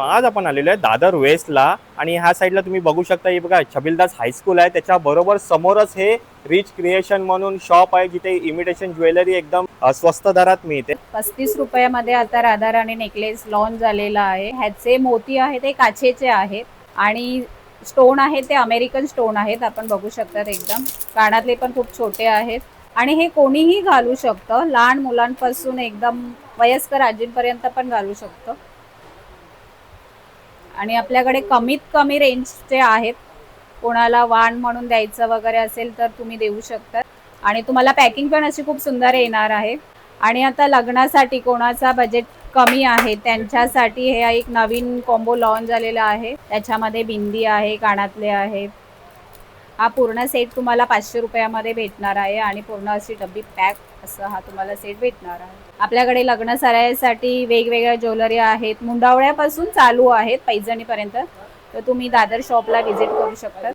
आज आपण आलेलो आहे दादर वेस्टला आणि ह्या साईडला तुम्ही बघू शकता, हे बघा छबिलदास हायस्कूल आहे, त्याच्या बरोबर समोरच हे रिच क्रिएशन म्हणून शॉप आहे, जिथे इमिटेशन ज्वेलरी एकदम स्वस्त दरात मिळते. 35 रुपयामध्ये आता राधाराणी नेकलेस लॉन्च झालेला आहे. ह्याचे मोती आहेत ते काचेचे आहेत आणि स्टोन आहेत ते अमेरिकन स्टोन आहेत. आपण बघू शकतात एकदम कानातले पण खूप छोटे आहेत आणि हे कोणीही घालू शकतं, लहान मुलांपासून एकदम वयस्कर आजींपर्यंत पण घालू शकतं. आणि आपल्याकडे कमीत कमी रेंजचे आहेत. कोणाला वाण म्हणून द्यायचं वगैरे असेल तर तुम्ही देऊ शकता आणि तुम्हाला पॅकिंग पण अशी खूप सुंदर येणार आहे. आणि आता लग्नासाठी कोणाचा बजेट कमी आहे त्यांच्यासाठी हे एक नवीन कॉम्बो लॉन्च झालेला आहे. त्याच्यामध्ये बिंदी आहे, कानातले आहे. हा पूर्ण सेट तुम्हाला 500 रुपयामध्ये भेटणार आहे आणि पूर्ण अशी डब्बी पॅक असं हा तुम्हाला सेट भेटणार आहे. आपल्याकडे लग्न सराईसाठी वेगवेगळ्या ज्वेलरी आहेत, मुंडावळ्यापासून चालू आहेत पैठणीपर्यंत. तर तुम्ही दादर शॉपला व्हिजिट करू शकता.